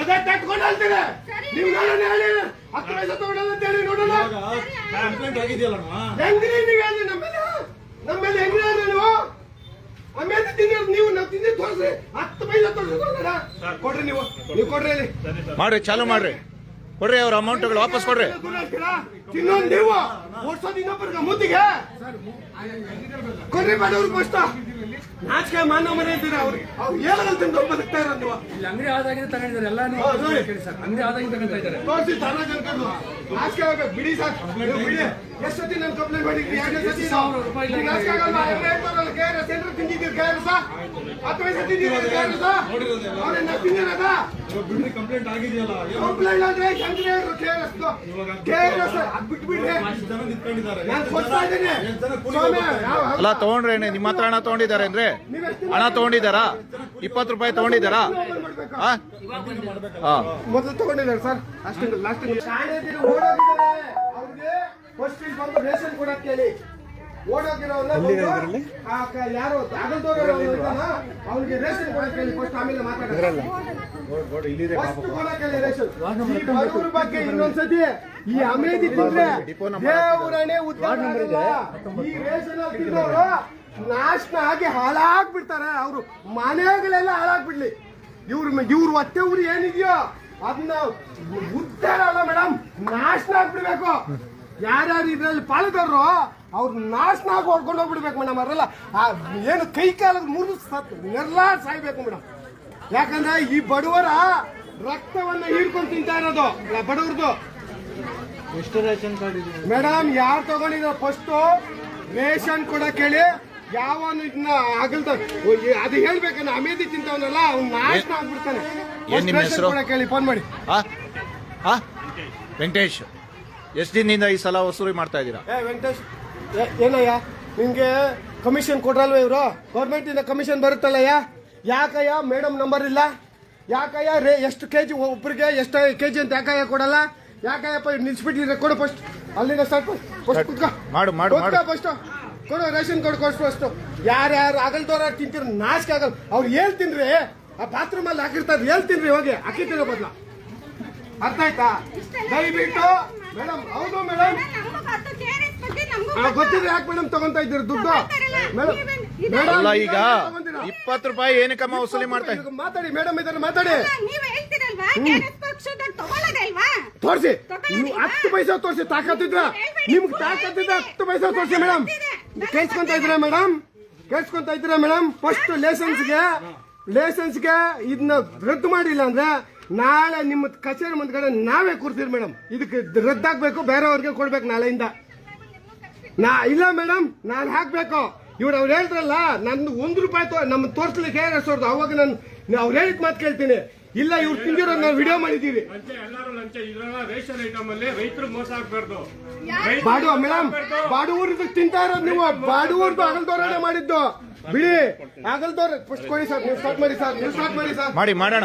ಎದೆ ತಟ್ಕೊಂಡು ಹೇಳ್ತೀರಿ ನೀವು. ನೋಡೋಣ ಹೇಳಿ 10 ಪೈಸೆ ತಗೊಂಡಲ್ಲ ಅಂತ ಹೇಳಿ ನೋಡೋಣ. ಕಂಪ್ಲೇಂಟ್ ಆಗಿದೆಯಲ್ಲ ಹೆಂಗ್ರಿ ನೀವು ಹೇಳಿ ನಮ್ಮೇಲೆ ಹೆಂಗ್ರಿ ಹೇಳಿ ನೀವು ಆಮೇಲೆ ತಿನ್ನೋದು ನೀವು. ನಾವು ತಿಂದಿ ತೋರಿಸ್ರಿ 10 ಪೈಸೆ ತೋರಿಸಿ ಕೊಡ್ರಿ ನೀವು ಕೊಡ್ರಿ ಹೇಳಿ ಮಾಡ್ರಿ, ಚಾಲು ಮಾಡ್ರಿ, ಕೊಡ್ರಿ ಅವ್ರ ಅಮೌಂಟ್ಗಳು ವಾಪಸ್ ಕೊಡ್ರಿ. ತಿನ್ನೋದು ನೀವು ಓಡಿಸೋದು ಇನ್ನೊಬ್ಬರಿಗೆ ಮುದ್ದಿಗೆ ಕೊಡ್ರಿ ಬೇಡವ್ರು ಫಸ್ಟ್. ನಾಚಿಕೆ ಮಾನ ಮನೆ ಇದ್ದೀರಾ ಅವ್ರಿಗೆ ಅವ್ರು ಏನಾಗಲ್ ತಿಂದು ಬದುಕ್ತಾ ಇರೋದು ನೀವು. ಇಲ್ಲಿ ಅಂಗಡಿ ಆದಾಗಿಂದ ತಗೊಂಡಿದ್ದಾರೆ ಎಲ್ಲ ಅಂಗಡಿ ಆದಾಗಿಂದ ತಗೊಂತಾ ಇದ್ದಾರೆ. ತೋರಿಸಿ ಚೆನ್ನಾಗಿ ಅನ್ಕೊಂಡು ನಾಚಿಕೆ ಆಗ್ಬೇಕು ಬಿಡಿ ಸರ್ ಬಿಡಿ. ಎಷ್ಟು ಸತಿ ನಾನು ಕಂಪ್ಲೇಂಟ್ ಮಾಡಿದ್ರಿ? 2 ಸತಿ. 1000 ರೂಪಾಯಿ ನಾಚಿಕೆ ಆಗಲ್ವಾ? KRS ಏನಾರು ತಿಂದಿದ್ದೀರಿ? KRS 10 ಪೈಸೆ ತಿಂದಿದ್ದೀರಿ? KRS ಅವ್ರೇನ ತಿಂದಿರೋದ? ಕಂಪ್ಲೇಂಟ್ ಆಗಿದೆಯಲ್ಲ ಕಂಪ್ಲೇಂಟ್ ಅಂದ್ರೆ ಹೆಂಗ್ರಿ ಹೇಳ್ರು? KRS ಅದ್ ಬಿಟ್ಬಿಡ್ರಿ. ನಾನು ಕೊಡ್ತಾ ಇದ್ದೀನಿ. ಅಲ್ಲ ತಗೊಂಡ್ರೇನೆ ನಿಮ್ಮ ಹತ್ರ ಹಣ ತಗೊಂಡಿದ್ದಾರೆ ಅಂದ್ರೆ ಹಣ ತಗೊಂಡಿದ್ದಾರಾ? 20 ರೂಪಾಯಿ ತಗೊಂಡಿದ್ದಾರಾ? ಮೊದಲು ತಗೊಂಡಿದ್ದಾರೆ ಸರ್. ಅಷ್ಟು ಲಾಸ್ಟ್ ಓಡೋಗಿದ್ದಾರೆ ಅವ್ರಿಗೆ ಫಸ್ಟ್ ಬಂದು ರೇಷನ್ ಕೊಡಕ್ಕೆ ಹೇಳಿ. ಓಡೋಗಿರೋನ್ನ ಯಾರು ಆಗಲ್ದವ್ರು ಅವ್ರಿಗೆ ರೇಷನ್ ಕೊಡಕ್ಕೆ ಹೇಳಿ ಫಸ್ಟ್. ಆಮೇಲೆ ಮಾತಾಡೋದು ಫಸ್ಟ್ ಕೊಡಕ್ಕೆ ಹೇಳಿ ರೇಷನ್. ಈ ಬಡವರ ಬಗ್ಗೆ ಇನ್ನೊಂದ್ಸತಿ ಈ ಅಮೇದಿ ತಿಂದ್ರೆ ದೇವರನೇ ಉದ್ಧಾರ ಮಾಡಲ್ಲ. ಈ ರೇಷನ್ ಅಲ್ಲಿ ತಿನ್ನೋರು ನಾಶನ ಆಗಿ ಹಾಳಾಗ್ಬಿಡ್ತಾರೆ. ಅವರು ಮನೆಗಳೆಲ್ಲ ಹಾಳಾಗ್ಬಿಡ್ಲಿ. ಇವ್ರ ಹೊಟ್ಟೆ ಊರು ಏನಿದೆಯೋ ಅದನ್ನ ಉದ್ಧಾರ ಅಲ್ಲ ಮೇಡಮ್, ನಾಶನ ಆಗ್ಬಿಡ್ಬೇಕು. ಯಾರ್ಯಾರು ಇದ್ರಲ್ಲಿ ಪಾಲುದಾರರು ಅವ್ರು ನಾಶನ ಆಗಿ ಹೊಡ್ಕೊಂಡು ಹೋಗ್ಬಿಡ್ಬೇಕು ಮೇಡಮ್. ಅವರೆಲ್ಲ ಏನು ಕೈ ಕಾಲ ಮುರಿದು ಎಲ್ಲ ಸಾಯ್ಬೇಕು ಮೇಡಮ್. ಯಾಕಂದ್ರೆ ಈ ಬಡವರ ರಕ್ತವನ್ನ ಹೀರ್ಕೊಂಡು ತಿಂತಾ ಇರೋದು ಬಡವ್ರದ್ದು. ಎಷ್ಟು ರೇಷನ್ ಕಾರ್ಡ್ ಇದೆ ಮೇಡಮ್? ಯಾರು ತಗೊಂಡಿರೋ ಫಸ್ಟ್ ರೇಷನ್ ಕೊಡಕ್ ಹೇಳಿ. ಯಾವನು ಇದನ್ನ ಆಗಲ್ದ ಅದು ಹೇಳ್ಬೇಕನ್ನ ಅಮೇದಿ ತಿಂತವನಲ್ಲ ಅವ್ನು ನಾಶನ ಆಗ್ಬಿಡ್ತಾನೆ. ಏನ್ ನಿಮ್ಮ ಹೆಸರು? ಕೇಳಿ ಫೋನ್ ಮಾಡಿ. ವೆಂಕಟೇಶ್, ಎಷ್ಟು ದಿನದಿಂದ ಈ ಸಲ ವಸೂಲಿ ಮಾಡ್ತಾ ಇದ್ದೀರಾ? ವೆಂಕಟೇಶ್ ಏನಯ್ಯ ನಿಮ್ಗೆ ಕಮಿಷನ್ ಕೊಡ್ರಲ್ವ ಇವರು? ಗೌರ್ಮೆಂಟ್ ಇಂದ ಕಮಿಷನ್ ಬರುತ್ತಲ್ಲಯ್ಯ. ಯಾಕಯ್ಯ ಮೇಡಮ್ ನಂಬರ್ ಇಲ್ಲ? ಯಾಕಯ್ಯ ಎಷ್ಟು ಕೆಜಿ ಒಬ್ಬರಿಗೆ ಎಷ್ಟು ಕೆಜಿ ಅಂತ ಯಾಕಯ್ಯ ಕೊಡಲ್ಲ? ಯಾಕಯ್ಯಪ್ಪ ನಿಲ್ಸ್ಬಿಟ್ಟಿದ್ರೆ ಕೊಡು ಫಸ್ಟ್. ಅಲ್ಲಿಂದ ಸ್ಟಾರ್ಟ್ ಫಸ್ಟ್ ಕೊಡು ರೇಷನ್ ಕೊಡು ಫಸ್ಟ್. ಯಾರ್ಯಾರು ಆಗಲ್ದವ್ರ ತಿಂತೀರ ನಾಚಿಕೆ ಆಗಲ್ಲ. ಅವ್ರು ಹೇಳ್ತೀನ್ರಿ ಆ ಬಾತ್ರೂಮ್ ಅಲ್ಲಿ ಹಾಕಿರ್ತಾರೆ ಹೇಳ್ತೀನ್ರಿ ಹೋಗಿ ಹಾಕಿಟ್ಟಿರೋ ಬದಲ. ಅರ್ಥ ಆಯ್ತಾ? ದಯವಿಟ್ಟು ಮೇಡಮ್. ಹೌದು ಮೇಡಮ್ ಗೊತ್ತಿದ್ರೆ ಯಾಕೆ ಮೇಡಮ್ ತಗೊಂತ ಇದ್ದೀರಿ ದುಡ್ಡು? ಅಲ್ಲ ಈಗ 20 ರೂಪಾಯಿ ಏನಕ್ಕಮ್ಮ ವಸೂಲಿ ಮಾಡ್ತಾ ಇದ್ದೀರಿ? ಮಾತಾಡಿ ಮೇಡಮ್, ಇದನ್ನ ಮಾತಾಡಿ. ತೋರಿಸಿ 10 ಪೈಸೆ ತೋರಿಸಿ. ತಾಕತ್ತಿದ್ರ ನಿಮ್ಗೆ ತಾಕತ್ತಿದ್ರ 10 ಪೈಸೆ ತೋರಿಸಿ ಮೇಡಮ್. ಕೇಳ್ಸ್ಕೊಂತ ಇದ್ದೀರಾ ಮೇಡಮ್? ಕೇಳ್ಸ್ಕೊಂತ ಇದ್ದೀರಾ ಮೇಡಮ್? ಫಸ್ಟ್ ಲೇಸನ್ಸ್ಗೆ ಇದನ್ನ ರದ್ದು ಮಾಡಿಲ್ಲ ಅಂದ್ರೆ ನಾಳೆ ನಿಮ್ಮ ಕಚೇರಿ ಮುಂದ್ಗಡೆ ನಾವೇ ಕೂರ್ತೀವಿ ಮೇಡಮ್. ಇದಕ್ಕೆ ರದ್ದಾಗಬೇಕು, ಬೇರೆಯವ್ರಿಗೆ ಕೊಡ್ಬೇಕು ನಾಳೆಯಿಂದ. ಇಲ್ಲ ಮೇಡಮ್ ನಾನು ಹಾಕ್ಬೇಕು. ಅವ್ರು ಹೇಳ್ರಲ್ಲ ನಂದು 1 ರೂಪಾಯಿ ನಮ್ಮ ತೋರಿಸ್ಲಿಕ್ಕೆ KRS ಅವಾಗ ನಾನು ಅವ್ರು ಹೇಳಿದ ಮಾತು ಕೇಳ್ತೀನಿ. ಇಲ್ಲ ಇವ್ರು ತಿಂದಿರೋ ನಾವು ವಿಡಿಯೋ ಮಾಡಿದೀವಿ. ಬಾಡುವ ಮೇಡಮ್, ಬಾಡುವೂರ್ದು ತಿಂತಾ ಇರೋದು ನೀವು. ಬಾಡುವೂರ್ದು ಆಗಲ್ದವ್ರೇ ಮಾಡಿದ್ದು ಬಿಡಿ. ಆಗಲ್ದವ್ರ ಫಸ್ಟ್ ಕೊಡಿ ಸರ್. ನೀವು ಸ್ಟಾರ್ಟ್ ಮಾಡಿ ಸರ್. ಮಾಡೋಣ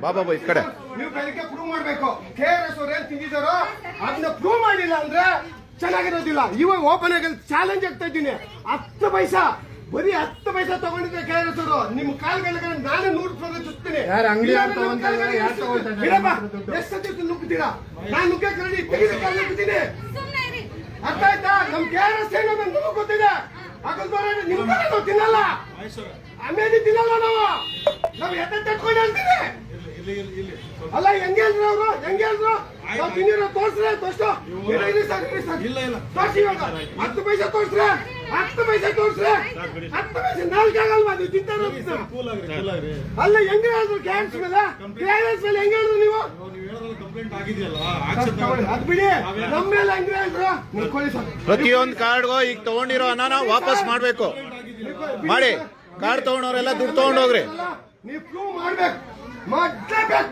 ಬಾಬಾ ಈ ಕಡೆ. ನೀವು ಬೆಳಿಗ್ಗೆ ಪ್ರೂವ್ ಮಾಡ್ಬೇಕು. KRS ಅವ್ರು ಏನ್ ತಿಂದಿದ್ದಾರೋ ಅದನ್ನ ಪ್ರೂವ್ ಮಾಡಿಲ್ಲ ಅಂದ್ರೆ ಚೆನ್ನಾಗಿರೋದಿಲ್ಲ. ಇವಾಗ ಓಪನ್ ಆಗಿ ಚಾಲೆಂಜ್ ಆಗ್ತಾ ಇದ್ದೀನಿ. 10 ಪೈಸಾ ಬರೀ 10 ಪೈಸಾ ತಗೊಂಡಿದ್ರೆ KRS ಅವರು ನಿಮ್ಮ ಕಾಲ್ಗಳಿಗೆ ನಾನೇ 100 ರೂಪಾಯಿ ಚುತ್ತೀನಿ. ಎಷ್ಟು ಸತಿ ನುಗ್ಗುತ್ತೀರಾ? ನಾನು ನುಗ್ಗಕ್ಕೆ ರೆಡಿ. ತೆಗೆದುಕೊಂಡು ಅರ್ಥ ಆಯ್ತಾ? ನಮ್ KRS ಏನೋ ನಮ್ಗೆ ಗೊತ್ತಿದೆ. ನಿಮ್ ಕಡೆ ನಾವು ತಿನ್ನಲ್ಲ, ಆಮೇಲೆ ತಿನ್ನಲ್ಲ. ನಾವು ಎತ್ತ ತಟ್ಕೊಂಡು ಹೇಳ್ತೀವಿ. ಅಲ್ಲ ಹೆಂಗೆ ಹೇಳಿದ್ರು ಅವರು? ನಾವು ತಿನ್ನಿರೋ ತೋರಿಸ್ರೆ ತೋರ್ಸು. ತೋರಿಸಿ ಇವಾಗ 10 ಪೈಸೆ ತೋರಿಸ್ರೆ 10 ಪೈಸೆ 10 ಪೈಸೆ ನಾಲ್ಕು ಆಗಲ್ವಾ? ನೀವು ತಿಂತಾರ ಅಲ್ಲ ಹೆಂಗೆ ಹೇಳಿದ್ರು? KRS ಮೇಲೆ ಹೆಂಗೆ ಹೇಳಿದ್ರು ನೀವು? ಅದ್ ಬಿಡಿ, ನಮ್ಮ ಮೇಲೆ ಹೆಂಗೆ ಹೇಳಿದ್ರು? ಪ್ರತಿಯೊಂದು ಕಾರ್ಡ್ಗೂ ಈಗ ತಗೊಂಡಿರೋ ಹಣನ ವಾಪಸ್ ಮಾಡ್ಬೇಕು. ಮಾಡಿ ಕಾರ್ಡ್ ತಗೊಂಡವ್ರೆಲ್ಲ ದುಡ್ಡು ತಗೊಂಡೋಗ್ರಿ. ನೀವು ಪ್ರೂವ್ ಮಾಡ್ಬೇಕು, ಮಾಡ್ಲೇಬೇಕು.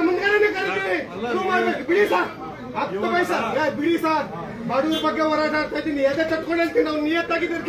ಮುಂದ್ಗಡೆ ಕರಿತೀವಿ, ಪ್ರೂವ್ ಮಾಡ್ಬೇಕು. ಬಿಡಿ ಸರ್ 10 ಪೈಸಾ ಬಿಡಿ ಸರ್. ಬಡವ್ರ ಬಗ್ಗೆ ಹೋರಾಟ ಆಗ್ತಾ ಇದ್ದೀನಿ. ಎದೆ ಕಟ್ಕೊಂಡು ಹೇಳ್ತೀನಿ. ನಾವು ನಿಯತ್ತಾಗಿದ್ದೀರಿ.